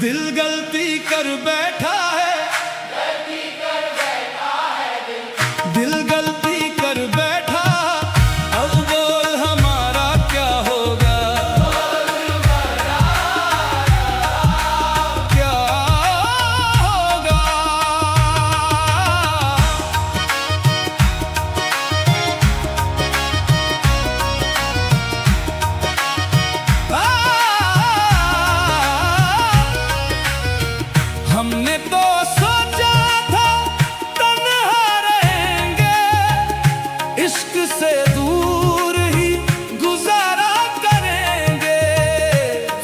दिल गलती कर बैठा है, दिल गलती कर बैठा। अब बोल हमारा क्या होगा, क्या होगा। हमने तो सोचा था तन्हा रहेंगे, इश्क से दूर ही गुजारा करेंगे।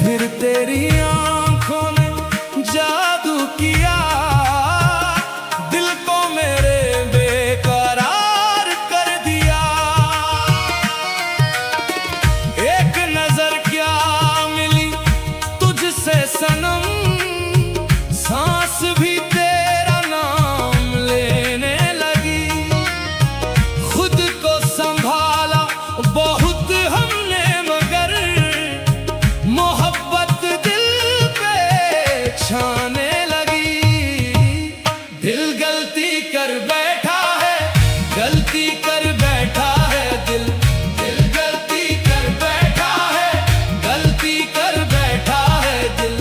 फिर तेरी आंखों ने जादू किया, दिल को मेरे बेकरार कर दिया। एक नजर क्या मिली तुझसे सनम, सांस भी तेरा नाम लेने लगी। खुद को संभाला बहुत हमने, मगर मोहब्बत दिल पे छाने लगी। दिल गलती कर बैठा है, गलती कर बैठा है दिल। दिल गलती कर बैठा है, गलती कर बैठा है दिल।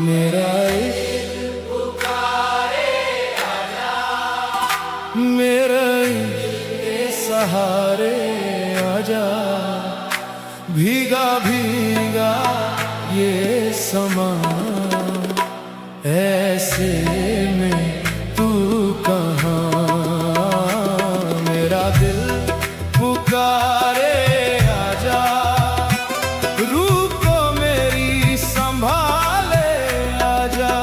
मेरा इश्क पुकारे आजा, मेरे सहारे आजा, भीगा भीगा ये समा, ऐसे में तू कहाँ, मेरा दिल पुकारे आजा, रूह को मेरी संभाले आजा।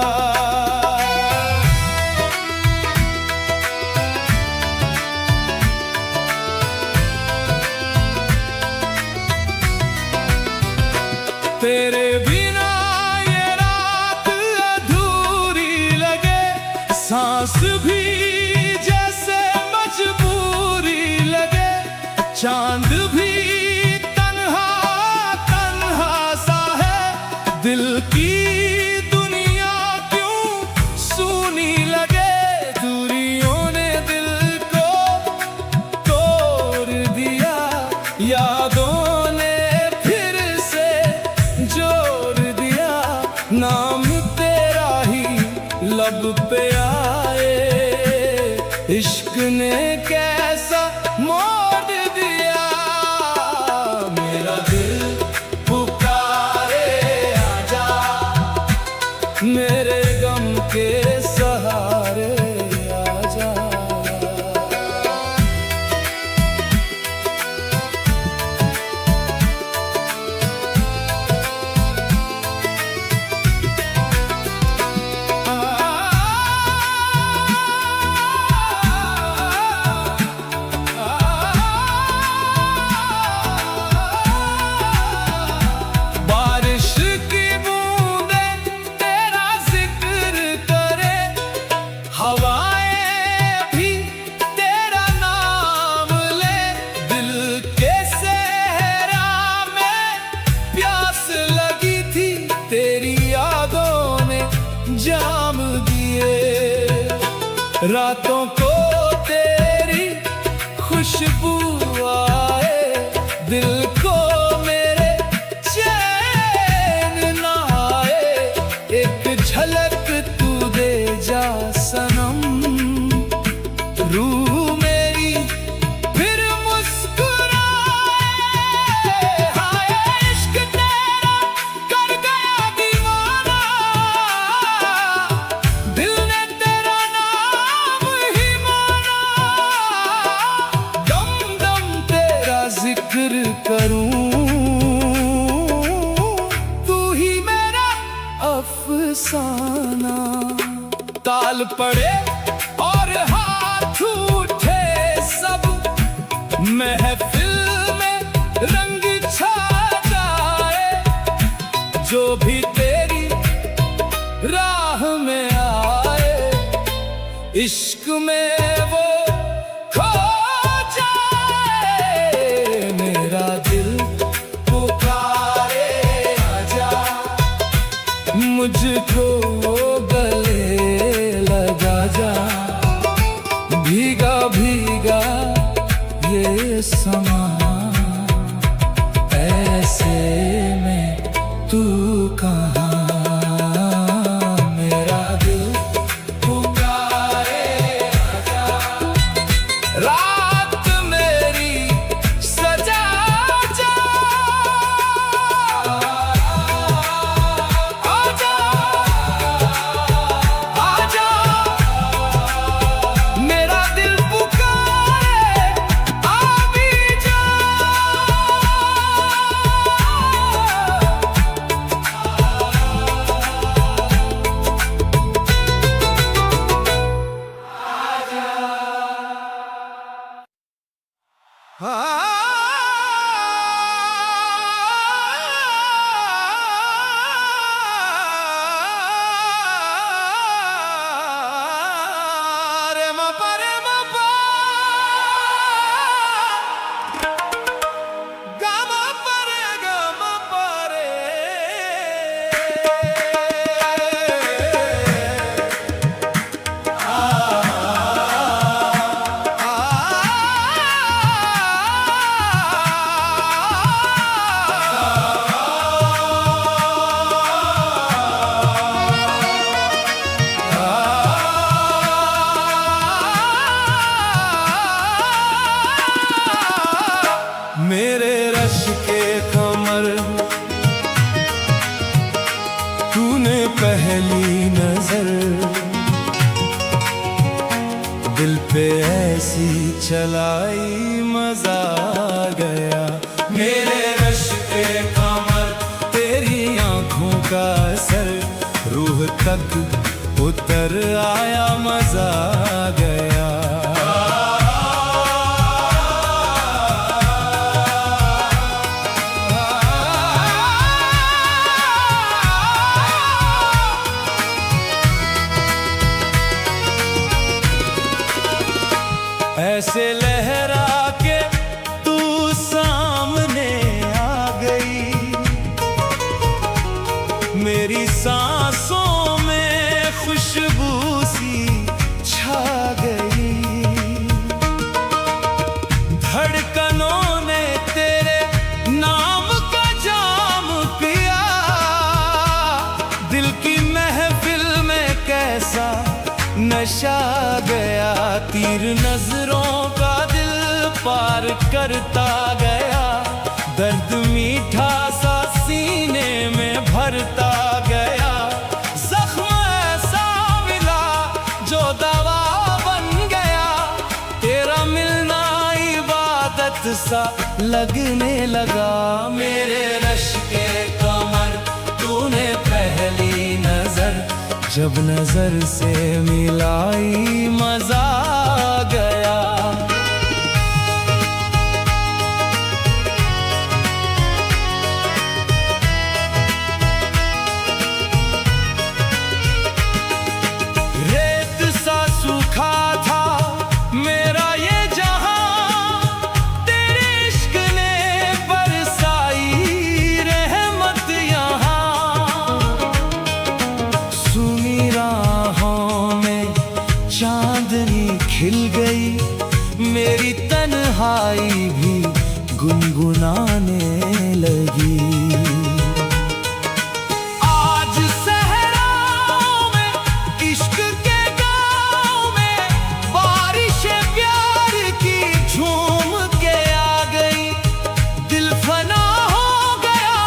तेरे बिना ये रात अधूरी लगे, सांस भी जैसे मजबूरी लगे, चांद भी तन्हा तन्हा सा है, दिल की दुनिया क्यों सूनी लगे, दूरियों ने दिल को तोड़ दिया, यादों ने फिर से जोड़ दिया, नाम तेरा ही लब पे आए, इश्क ने कैसा मोड़ दिया, मेरा दिल पुकारे आजा, मेरे गम के सहारे आजा। बारिश की बूंदें तेरा जिक्र करे, हवाएं भी तेरा नाम ले, दिल के सहरा में प्यास लगी थी, तेरी यादों ने जाम दिए, रातों को तेरी खुशबू आए, दिल को मेरे चैन न आए, एक झलक तू दे जा सनम, रूह मेरी फिर मुस्कुराए, हाय इश्क तेरा कर गया दीवाना, दिल ने तेरा नाम ही माना, दम दम तेरा जिक्र करूं, तू ही मेरा अफसाना, ताल पड़े और हाथ उठे सब, महफिल में रंग छा जाए, जो भी तेरी राह में आए, इश्क में वो खो जाए, मेरा दिल पुकारे आजा, मुझको गले लगा जा, भीगा भीगा ये समा, ऐसे में तू कहाँ, मेरा दिल पुकारे आजा, रात मेरी सजा जा, आजा आजा, मेरा दिल पुकारे आ भी जा। तूने पहली नजर दिल पे ऐसी चलाई मजा आ गया। मेरे रश पे कमर तेरी आंखों का असर रूह तक उतर आया मजा आ गया। ऐसे लहरा के तू सामने आ गई, मेरी सांसों में खुशबू सी छा गई। धड़कनों ने तेरे नाम का जाम पिया, दिल की महफिल में कैसा नशा गया। तीर नजरों का दिल पार करता गया, दर्द मीठा सा सीने में भरता गया। जख्म ऐसा मिला जो दवा बन गया, तेरा मिलना इबादत सा लगने लगा। मेरे रश के कमर तूने पहली नजर जब नजर से मिलाई मजा आ गया। रेत सा सूखा था मेरा ये जहां, तेरे इश्क ने बरसाई रहमत यहाँ। सुनी राहों में चांदनी खिल गई, मेरी तन्हाई भी गुनगुनाने लगी। आज सहराओं में इश्क के गाँव में बारिशें प्यार की झूम के आ गई। दिल फना हो गया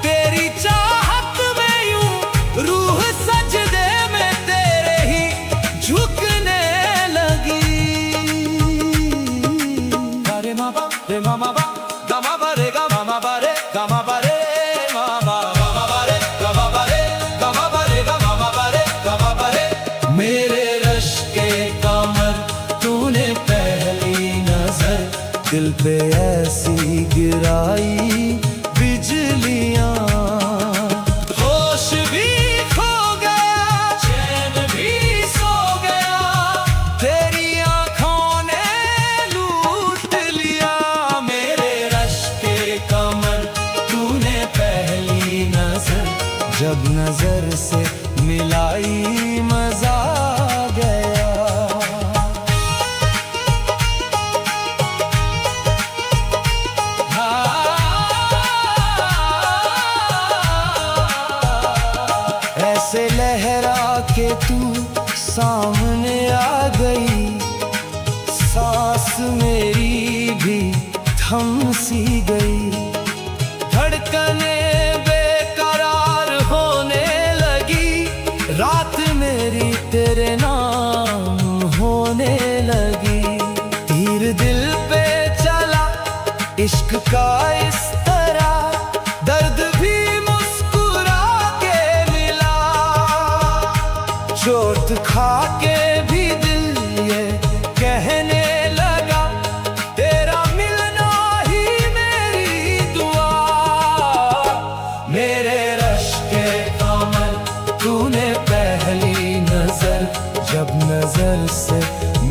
तेरी चाहत में, यूं रूह सजदे में तेरे ही झुकने लगी। रे मामा रे मामा बा गामा बारे गामा बारे गामा बारे मामा गामा बारे गामा बारे गामा बारे गामा बारे गामा बारे। मेरे रश के कमर तूने पहली नजर दिल पे ऐसी गिराई बिजलियां। होश भी खो गया चैन भी सो गया, तेरी आंखों ने लूट लिया। मेरे रश के कमर तूने पहली नजर जब नजर से मिलाई मजा आ गया। ऐसे लहरा के तू सामने आ गई, सांस मेरी भी थम सी गई। धड़कने बेकरार होने लगी, रात मेरी तेरे नाम होने लगी। तीर दिल पे चला इश्क का इस तरह, दर्द भी मुस्कुरा के मिला। चोट खा के भी दिल ये कहने लगा, तेरा मिलना ही मेरी दुआ। मेरे रश के कमर तूने पहली नजर जब नजर से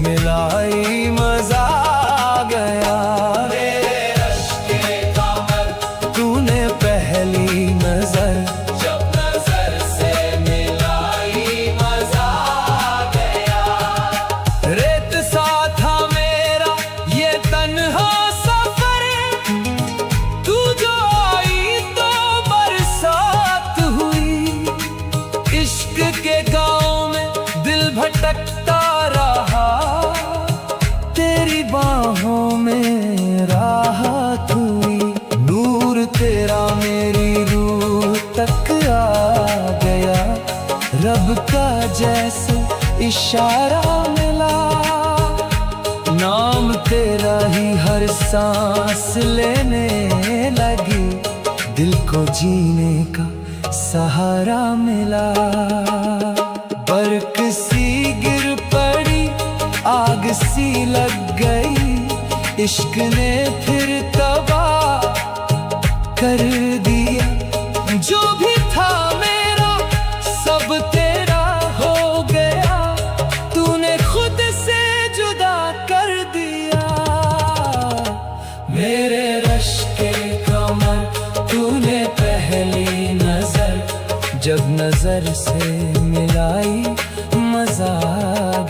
मिलाई मजा आ गया। मेरे रश के कमर तूने पहली नजर जब नजर से मिलाई मजा आ गया। रेत सा था मेरा ये तन्हा सफर, तू जो आई तो बरसात हुई। इश्क के गाँव में दिल भटकता रहा, तेरी बाहों में राहत हुई। नूर तेरा मेरी रूह तक तक आ गया, रब का जैसे इशारा मिला। नाम तेरा ही हर सांस लेने लगी, दिल को जीने का सहारा मिला। बरक सी गिर पड़ी, आग सी लग गई, इश्क ने फिर तबाह कर दिया। जो भी था मेरा सब तेरा हो गया, तूने खुद से जुदा कर दिया। मेरे रश के कमर तूने पहली नजर जब नजर से मिलाई, मजा आ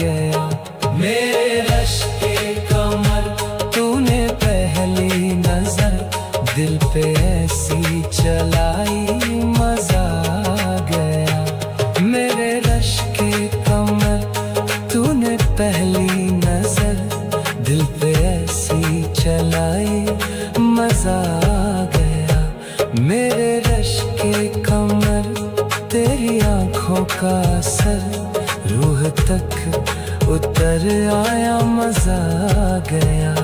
गया। मेरे रश के कमर तूने पहली नजर दिल पे ऐसी चलाई, मजा आ गया। मेरे रश के कमर तूने पहली नजर दिल पे ऐसी चलाई, मजा आ गया। मेरे रश के कमर तेरी आंखों का असर रूह तक उतर आया, मजा आ गया।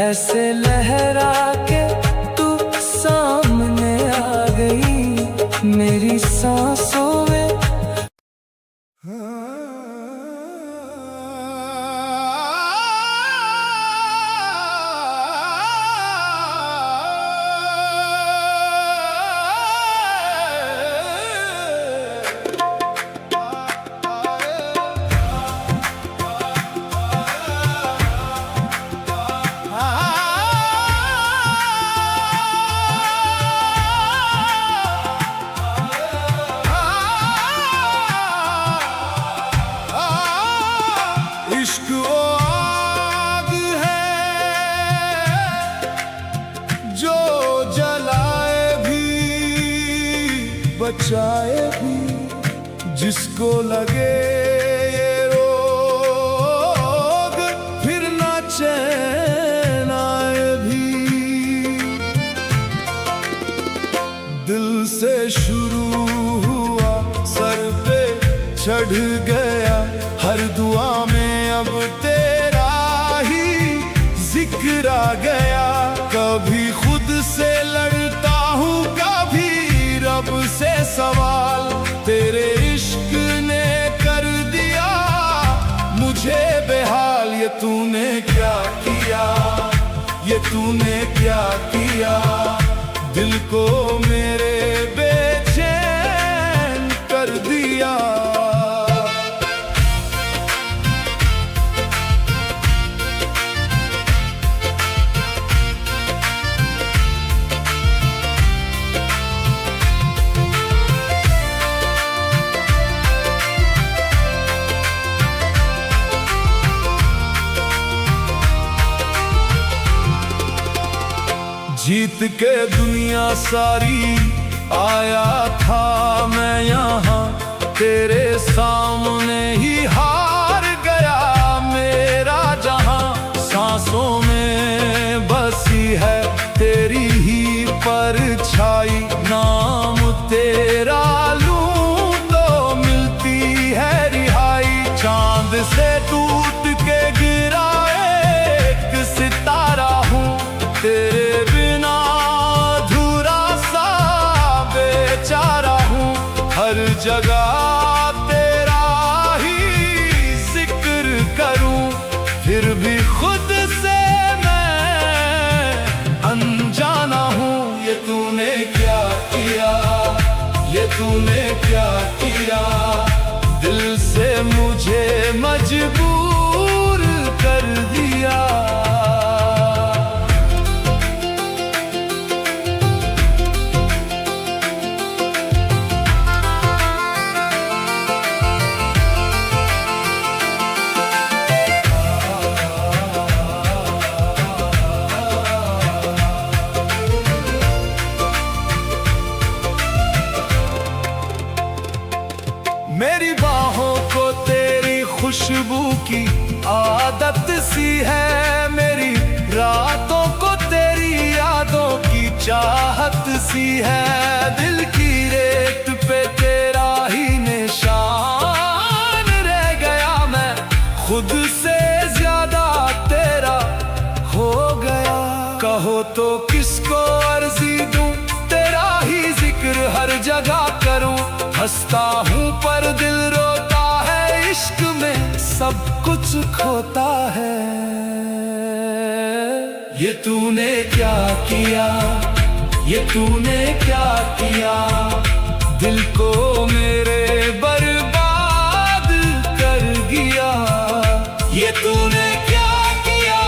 ऐसे लहरा के तू सामने आ गई मेरी सांसों में। इश्क वो आग है जो जलाए भी बचाए भी, जिसको लगे ये रोग फिर ना चैन आए भी। दिल से शुरू हुआ सर पे चढ़ गया, हर दुआ में अब तेरा ही जिक्र आ गया। कभी खुद से लड़ता हूँ, कभी रब से सवाल, तेरे इश्क ने कर दिया मुझे बेहाल। ये तूने क्या किया, ये तूने क्या किया, दिल को मेरे बेचैन कर दिया। जीत के दुनिया सारी आया था मैं यहाँ, तेरे सामने ही हार गया मेरा जहाँ। सांसों में बसी है तेरी ही परछाई, नाम तेरा लूं तो मिलती है रिहाई। चांद से टूट के गिरा एक सितारा हूँ, तेरे हर जगह तेरा ही जिक्र करूं, फिर भी खुद से मैं अनजाना हूँ। ये तूने क्या किया, ये तूने क्या किया, दिल से मुझे मजबूर कर दिया। मेरी बाहों को तेरी खुशबू की आदत सी है, मेरी रातों को तेरी यादों की चाहत सी है। दिल की रेत हंसता हूँ पर दिल रोता है, इश्क में सब कुछ खोता है। ये तूने क्या किया, ये तूने क्या किया, दिल को मेरे बर्बाद कर दिया। ये तूने क्या किया,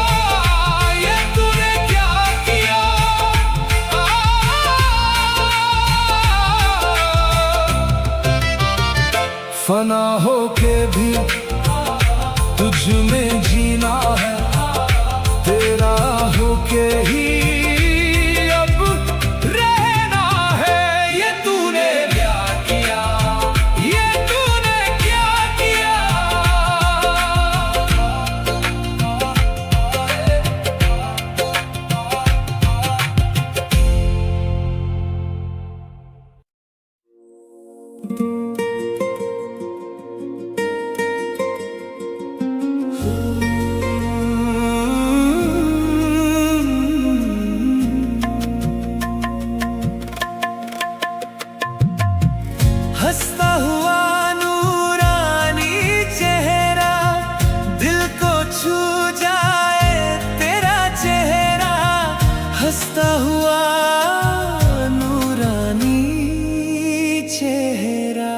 ये तूने क्या किया। फना होके भी तुझ में जीना है, तेरा होके ही अब रहना है। ये तूने क्या किया, ये तूने क्या किया। हंसता हुआ नूरानी चेहरा, दिल को छू जाए तेरा चेहरा। हंसता हुआ नूरानी चेहरा।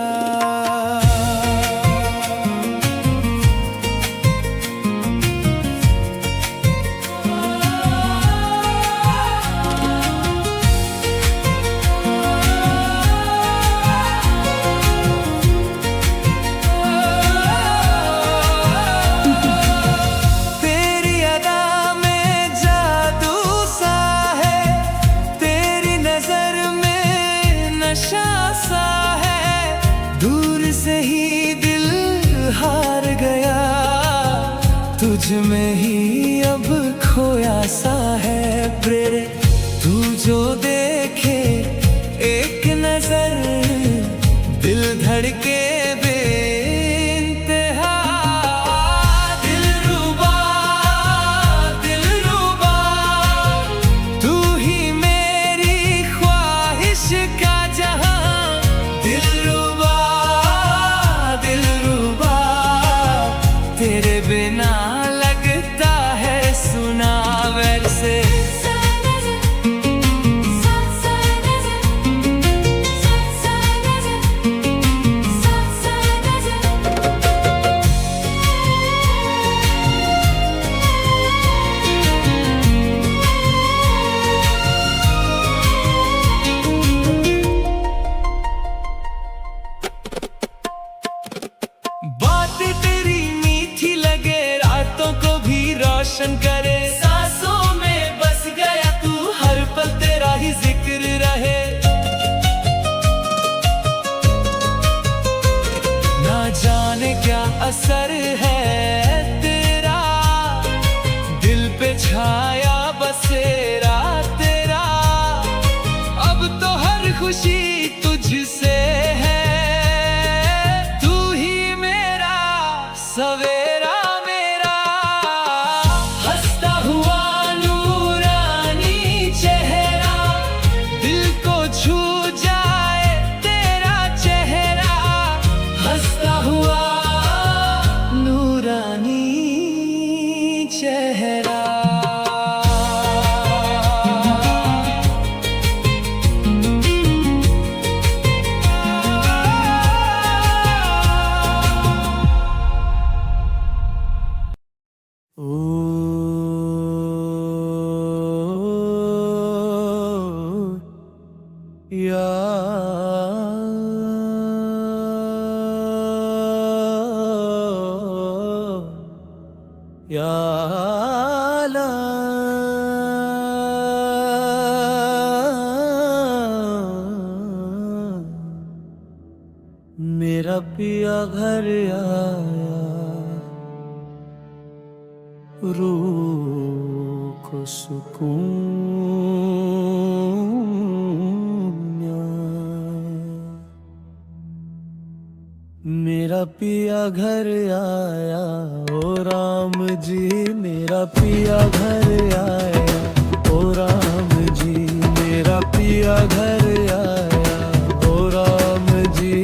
हार गया तुझ में ही अब खोया सा है। प्रेरे तू जो देखे एक नजर, दिल धड़के बेइंतहा। दिलरुबा दिलरुबा, तू ही मेरी ख्वाहिश का जहां। दिलरुबा दिलरुबा, तेरे बिना लगता है सुना वैसे। बात तेरी मीठी लगे, रातों को भी रोशन करे। सांसों में बस गया तू, हर पल तेरा ही जिक्र रहे। ना जाने क्या असर है तेरा, दिल पे छाया बसेरा तेरा। अब तो हर खुशी तुझसे है, सवेरा मेरा। हंसता हुआ नूरानी चेहरा, दिल को छू जाए तेरा चेहरा। हंसता हुआ नूरानी चेहरा। या अल्लाह, मेरा पिया घर आया, रूह को सुकून। मेरा पिया घर आया, ओ राम जी मेरा पिया घर आया। ओ राम जी मेरा पिया घर आया। ओ राम जी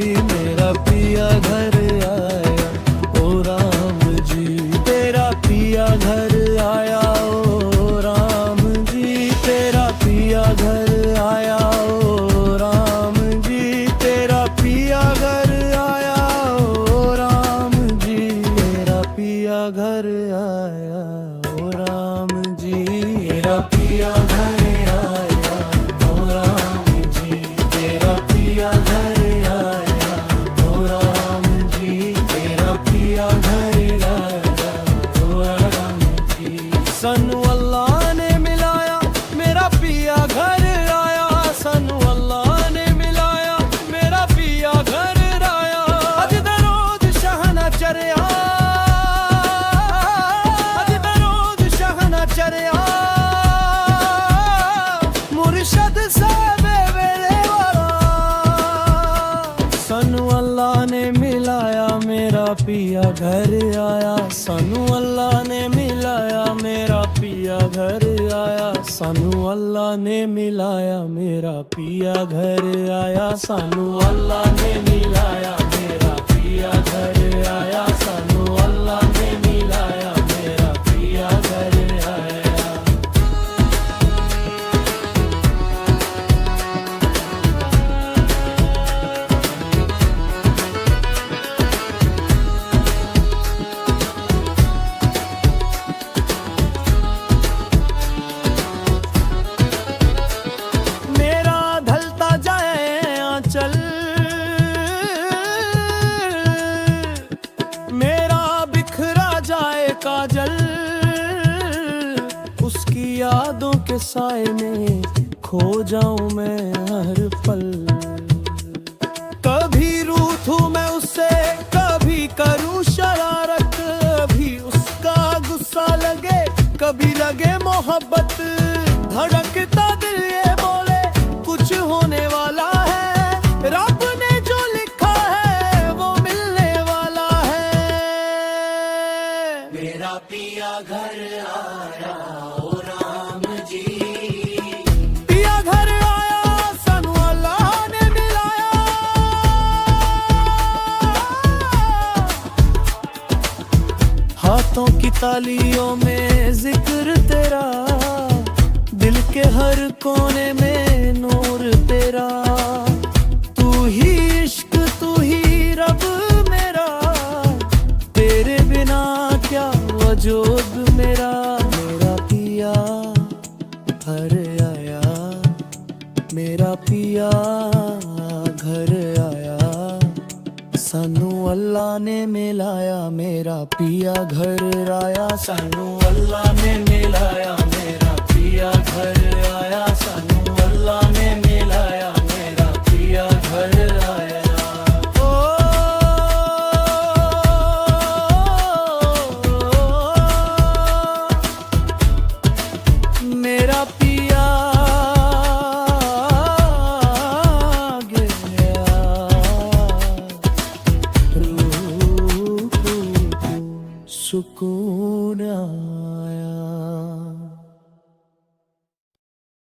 पिया घर आया, सानू अल्लाह ने मिलाया। मेरा पिया घर आया, सानू अल्लाह ने मिलाया। मेरा पिया घर आया, सानू अल्लाह ने मिलाया। मेरा पिया घर आया, सानू अल्लाह ने मिलाया। मेरा पिया घर आया। चल मेरा बिखरा जाए काजल, उसकी यादों के साए में खो जाऊं मैं हर पल। कभी रूठूं मैं उससे, कभी करूं शरारत, कभी उसका गुस्सा लगे, कभी लगे मोहब्बत। धड़कता दिल ये बोले कुछ होने वाला है, रब ने जो लिखा है वो मिलने वाला है। मेरा पिया घर आया ओ राम जी, पिया घर आया, सानू अल्लाह ने मिलाया। हाथों की तालियों में जिक्र तेरा, दिल के हर कोने में नूर तेरा। तू ही इश्क, तू ही रब मेरा, तेरे बिना क्या वजूद मेरा। मेरा पिया घर आया, मेरा पिया घर आया, सानू अल्लाह ने मिलाया। मेरा पिया घर आया, सानू अल्लाह ने मिलाया। मेरा पिया घर